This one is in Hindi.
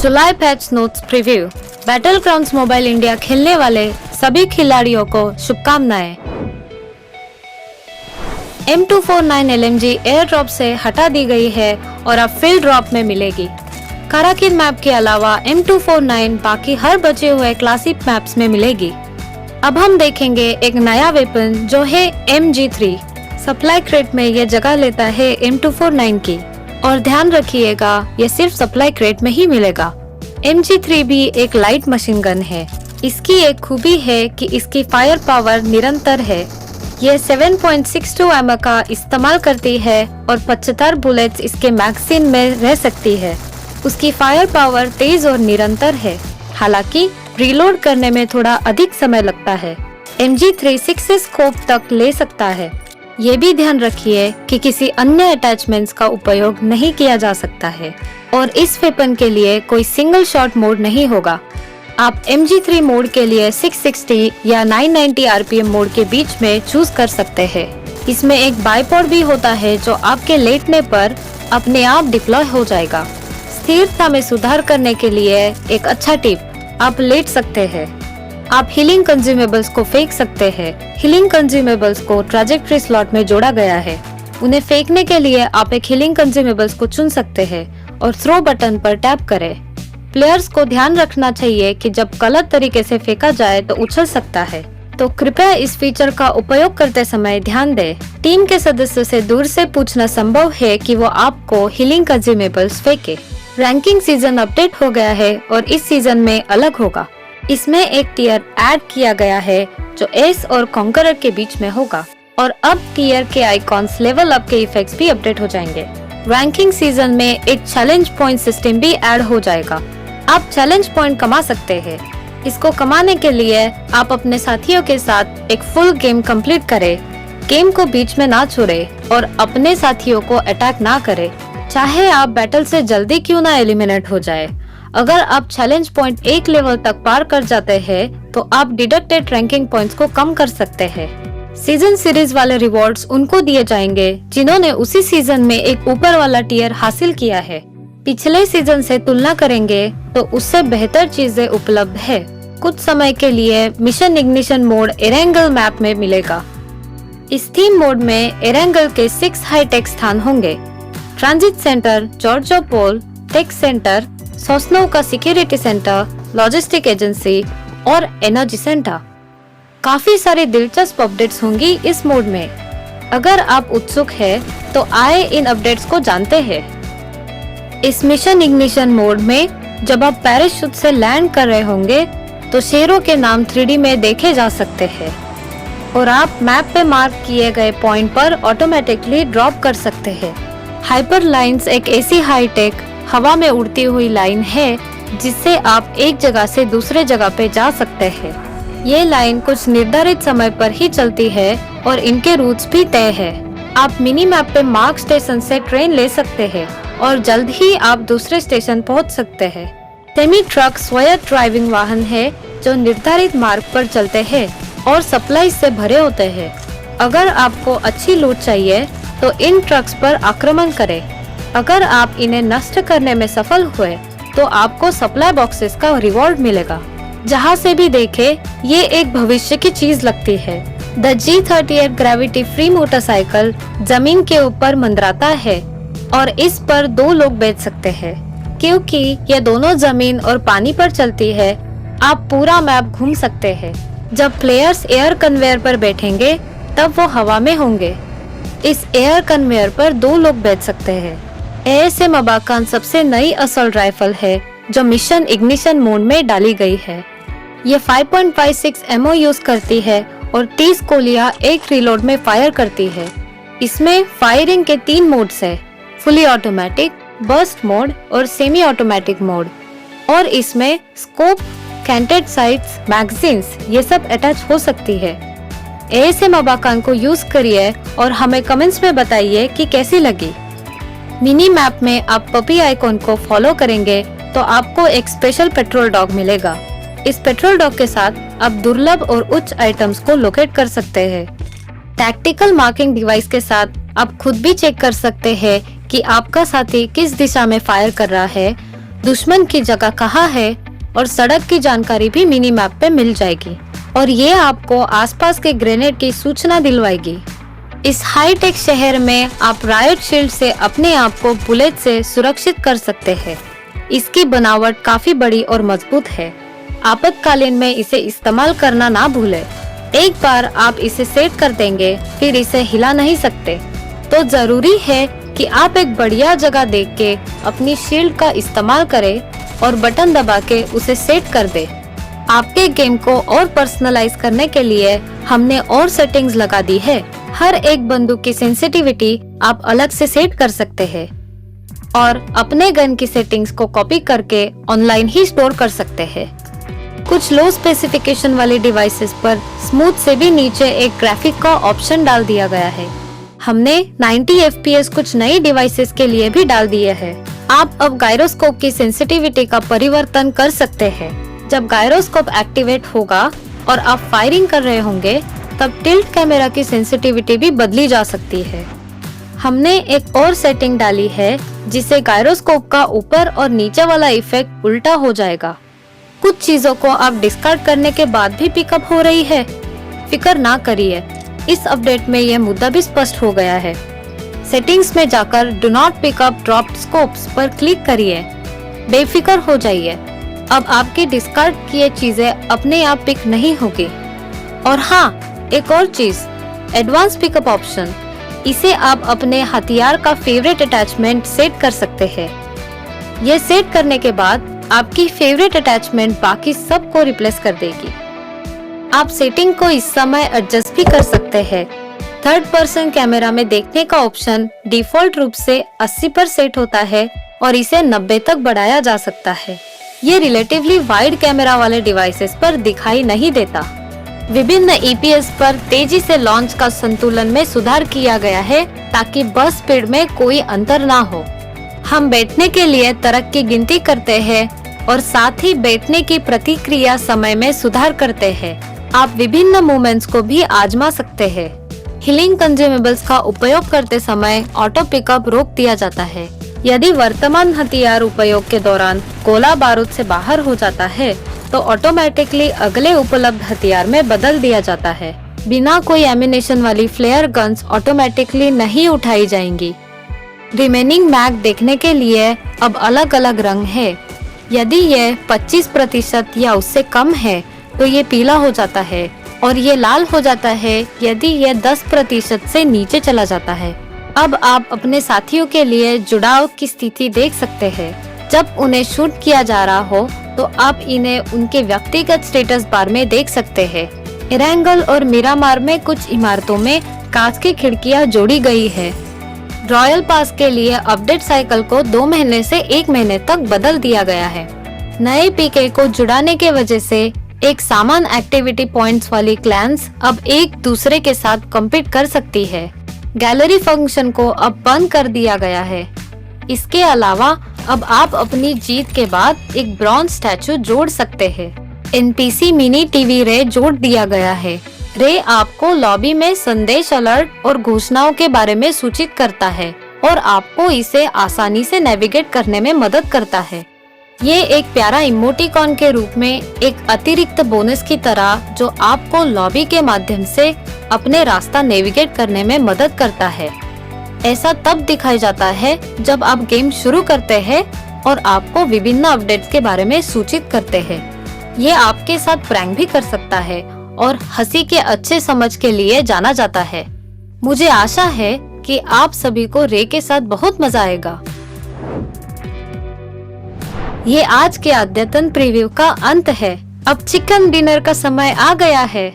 जुलाई patch notes preview. Battlegrounds Mobile India खेलने वाले सभी खिलाड़ियों को शुभकामनाएं। M249 LMG एयर ड्रॉप से हटा दी गई है और अब फील्ड ड्रॉप में मिलेगी। काराकिन मैप के अलावा M249 बाकी हर बचे हुए क्लासिक मैप्स में मिलेगी। अब हम देखेंगे एक नया वेपन जो है MG3। सप्लाई क्रेट में यह जगह लेता है M249 की, और ध्यान रखिएगा ये सिर्फ सप्लाई क्रेट में ही मिलेगा। MG3 भी एक लाइट मशीन गन है। इसकी एक खूबी है कि इसकी फायर पावर निरंतर है। ये 7.62 एमएम का इस्तेमाल करती है और 75 बुलेट्स इसके मैगजीन में रह सकती है। उसकी फायर पावर तेज और निरंतर है, हालांकि रीलोड करने में थोड़ा अधिक समय लगता है। MG3 6 स्कोप तक ले सकता है। ये भी ध्यान रखिए कि किसी अन्य अटैचमेंट्स का उपयोग नहीं किया जा सकता है और इस वेपन के लिए कोई सिंगल शॉट मोड नहीं होगा। आप MG3 मोड के लिए 660 या 990 RPM मोड के बीच में चूज कर सकते हैं। इसमें एक बाइपोड भी होता है जो आपके लेटने पर अपने आप डिप्लॉय हो जाएगा। स्थिरता में सुधार करने के लिए एक अच्छा टिप, आप लेट सकते हैं। आप हीलिंग कंज्यूमेबल्स को फेंक सकते हैं। हीलिंग कंज्यूमेबल्स को ट्रैजेक्टरी स्लॉट में जोड़ा गया है। उन्हें फेंकने के लिए आप एक हीलिंग कंज्यूमेबल्स को चुन सकते हैं और थ्रो बटन पर टैप करें। प्लेयर्स को ध्यान रखना चाहिए कि जब गलत तरीके से फेंका जाए तो उछल सकता है, तो कृपया इस फीचर का उपयोग करते समय ध्यान दें। टीम के सदस्यों से दूर से पूछना संभव है कि वो आपको हीलिंग कंज्यूमेबल्स फेंके। रैंकिंग सीजन अपडेट हो गया है और इस सीजन में अलग होगा। इसमें एक टियर ऐड किया गया है जो एस और कॉन्करर के बीच में होगा, और अब टियर के आइकॉन्स, लेवल अप के इफेक्ट्स भी अपडेट हो जाएंगे। रैंकिंग सीजन में एक चैलेंज पॉइंट सिस्टम भी ऐड हो जाएगा। आप चैलेंज पॉइंट कमा सकते हैं। इसको कमाने के लिए आप अपने साथियों के साथ एक फुल गेम कंप्लीट करें। गेम को बीच में ना छोड़े और अपने साथियों को अटैक ना करे, चाहे आप बैटल से जल्दी क्यों ना एलिमिनेट हो जाए। अगर आप चैलेंज पॉइंट एक लेवल तक पार कर जाते हैं तो आप डिडक्टेड रैंकिंग पॉइंट्स को कम कर सकते हैं। सीजन सीरीज वाले रिवॉर्ड्स उनको दिए जाएंगे जिन्होंने उसी सीजन में एक ऊपर वाला टियर हासिल किया है। पिछले सीजन से तुलना करेंगे तो उससे बेहतर चीजें उपलब्ध है। कुछ समय के लिए mission ignition mode Erangel map में मिलेगा। इस थीम मोड में एरेंगल के 6 हाईटेक स्थान होंगे। ट्रांजिट सेंटर, जॉर्जोपोल टेक सेंटर, सोस्नो का सिक्योरिटी सेंटर, लॉजिस्टिक एजेंसी और एनर्जी सेंटर। काफी सारी दिलचस्प अपडेट्स होंगी इस मोड में। अगर आप उत्सुक हैं तो आए इन अपडेट्स को जानते हैं। इस मिशन इग्निशन मोड में जब आप पैराशूट से लैंड कर रहे होंगे तो शेरों के नाम 3D में देखे जा सकते हैं और आप मैप पे मार्क किए गए पॉइंट पर ऑटोमेटिकली ड्रॉप कर सकते हैं। हाइपर लाइन्स एक ऐसी हाईटेक हवा में उड़ती हुई लाइन है जिससे आप एक जगह से दूसरे जगह पे जा सकते हैं। ये लाइन कुछ निर्धारित समय पर ही चलती है और इनके रूट्स भी तय है। आप मिनी मैप पे मार्क स्टेशन से ट्रेन ले सकते हैं और जल्द ही आप दूसरे स्टेशन पहुंच सकते हैं। सेमी ट्रक स्वायत्त ड्राइविंग वाहन है जो निर्धारित मार्ग पर चलते हैं और सप्लाई से भरे होते हैं। अगर आपको अच्छी लूट चाहिए तो इन ट्रक्स पर आक्रमण करें। अगर आप इन्हें नष्ट करने में सफल हुए तो आपको सप्लाई बॉक्सेस का रिवॉर्ड मिलेगा। जहां से भी देखे ये एक भविष्य की चीज लगती है। The G38 gravity free motorcycle जमीन के ऊपर मंडराता है और इस पर 2 लोग बैठ सकते हैं। क्योंकि ये दोनों जमीन और पानी पर चलती है, आप पूरा मैप घूम सकते हैं। जब प्लेयर्स एयर कन्वेयर पर बैठेंगे तब वो हवा में होंगे। इस एयर कन्वेयर पर 2 लोग बैठ सकते हैं। ASM अबाकान सबसे नई असॉल्ट राइफल है जो मिशन इग्निशन मोड में डाली गई है। ये 5.56 एमओ यूज करती है और 30 गोलियां एक रीलोड में फायर करती है। इसमें फायरिंग के 3 मोड्स है, फुली ऑटोमेटिक, बर्स्ट मोड और सेमी ऑटोमेटिक मोड। और इसमें स्कोप, कैंटेड साइट्स, मैगजीन्स ये सब अटैच हो सकती है। ASM अबाकान को यूज करिए और हमें कमेंट्स में बताइए कि कैसी लगी। मिनी मैप में आप पपी आइकॉन को फॉलो करेंगे तो आपको एक स्पेशल पेट्रोल डॉग मिलेगा। इस पेट्रोल डॉग के साथ आप दुर्लभ और उच्च आइटम्स को लोकेट कर सकते हैं। टैक्टिकल मार्किंग डिवाइस के साथ आप खुद भी चेक कर सकते हैं कि आपका साथी किस दिशा में फायर कर रहा है दुश्मन की जगह कहाँ है और सड़क की जानकारी भी मिनी मैप पे मिल जाएगी और ये आपको आसपास के ग्रेनेड की सूचना दिलवाएगी। इस हाईटेक शहर में आप रायट शील्ड से अपने आप को बुलेट से सुरक्षित कर सकते हैं। इसकी बनावट काफी बड़ी और मजबूत है। आपातकालीन में इसे इस्तेमाल करना ना भूलें। एक बार आप इसे सेट कर देंगे फिर इसे हिला नहीं सकते। तो जरूरी है कि आप एक बढ़िया जगह देख के अपनी शील्ड का इस्तेमाल करें और बटन दबा के उसे सेट कर दे। आपके गेम को और पर्सनलाइज करने के लिए हमने और सेटिंग्स लगा दी है। हर एक बंदूक की सेंसिटिविटी आप अलग से सेट कर सकते हैं और अपने गन की सेटिंग्स को कॉपी करके ऑनलाइन ही स्टोर कर सकते हैं। कुछ लो स्पेसिफिकेशन वाले डिवाइसेस पर स्मूथ से भी नीचे एक ग्राफिक का ऑप्शन डाल दिया गया है। हमने 90 FPS कुछ नई डिवाइसेस के लिए भी डाल दिए हैं। आप अब गायरोस्कोप की सेंसिटिविटी का परिवर्तन कर सकते हैं। जब गायरोस्कोप एक्टिवेट होगा और आप फायरिंग कर रहे होंगे तब टिल्ट कैमरा की सेंसिटिविटी भी बदली जा सकती है। हमने एक और सेटिंग डाली है जिससे गायरोस्कोप का ऊपर और नीचे वाला इफेक्ट उल्टा हो जाएगा। कुछ चीजों को आप डिस्कार्ड करने के बाद भी पिकअप हो रही है। फिक्र ना करिए, इस अपडेट में यह मुद्दा भी स्पष्ट हो गया है। सेटिंग्स में जाकर do not pickup dropped scopes पर क्लिक करिए। बेफिक्र हो जाइए, अब आपके डिस्कार्ड किए चीजें अपने आप पिक नहीं होगी। और हाँ, एक और चीज, एडवांस पिकअप ऑप्शन, इसे आप अपने हथियार का फेवरेट अटैचमेंट सेट कर सकते हैं। ये सेट करने के बाद आपकी फेवरेट अटैचमेंट बाकी सब को रिप्लेस कर देगी। आप सेटिंग को इस समय एडजस्ट भी कर सकते हैं। थर्ड पर्सन कैमरा में देखने का ऑप्शन डिफॉल्ट रूप से 80 पर सेट होता है और इसे 90 तक बढ़ाया जा सकता है। ये रिलेटिवली वाइड कैमरा वाले डिवाइसेस पर दिखाई नहीं देता। विभिन्न EPS पर तेजी से लॉन्च का संतुलन में सुधार किया गया है ताकि बस स्पीड में कोई अंतर ना हो। हम बैठने के लिए तरक की गिनती करते हैं और साथ ही बैठने की प्रतिक्रिया समय में सुधार करते हैं। आप विभिन्न मूवमेंट्स को भी आजमा सकते हैं। हीलिंग कंज्यूमेबल्स का उपयोग करते समय ऑटो पिकअप रोक दिया जाता है। यदि वर्तमान हथियार उपयोग के दौरान गोला बारूद से बाहर हो जाता है तो ऑटोमेटिकली अगले उपलब्ध हथियार में बदल दिया जाता है। बिना कोई एमिनेशन वाली फ्लेयर गन्स ऑटोमेटिकली नहीं उठाई जाएंगी। रिमेनिंग मैग देखने के लिए अब अलग अलग रंग है। यदि यह 25% या उससे कम है तो ये पीला हो जाता है और ये लाल हो जाता है यदि यह 10% से नीचे चला जाता है। अब आप अपने साथियों के लिए जुड़ाव की स्थिति देख सकते हैं। जब उन्हें शूट किया जा रहा हो तो आप इन्हें उनके व्यक्तिगत स्टेटस बार में देख सकते हैं। इरेंगल और मिरामार में कुछ इमारतों में कांच की खिड़कियां जोड़ी गई है। रॉयल पास के लिए अपडेट साइकिल को 2 महीने से 1 महीने तक बदल दिया गया है। नए PK को जुड़ाने के वजह से एक सामान एक्टिविटी पॉइंट्स वाली क्लैंस अब एक दूसरे के साथ कम्पीट कर सकती है। गैलरी फंक्शन को अब बंद कर दिया गया है। इसके अलावा अब आप अपनी जीत के बाद एक ब्रॉन्ज स्टैचू जोड़ सकते हैं। NPC मिनी टीवी रे जोड़ दिया गया है। रे आपको लॉबी में संदेश अलर्ट और घोषणाओं के बारे में सूचित करता है और आपको इसे आसानी से नेविगेट करने में मदद करता है। ये एक प्यारा इमोटिकॉन के रूप में एक अतिरिक्त बोनस की तरह जो आपको लॉबी के माध्यम से अपने रास्ता नेविगेट करने में मदद करता है। ऐसा तब दिखाई जाता है जब आप गेम शुरू करते हैं और आपको विभिन्न अपडेट्स के बारे में सूचित करते हैं। ये आपके साथ प्रैंक भी कर सकता है और हंसी के अच्छे समझ के लिए जाना जाता है। मुझे आशा है कि आप सभी को रे के साथ बहुत मजा आएगा। ये आज के अद्यतन प्रीव्यू का अंत है। अब चिकन डिनर का समय आ गया है।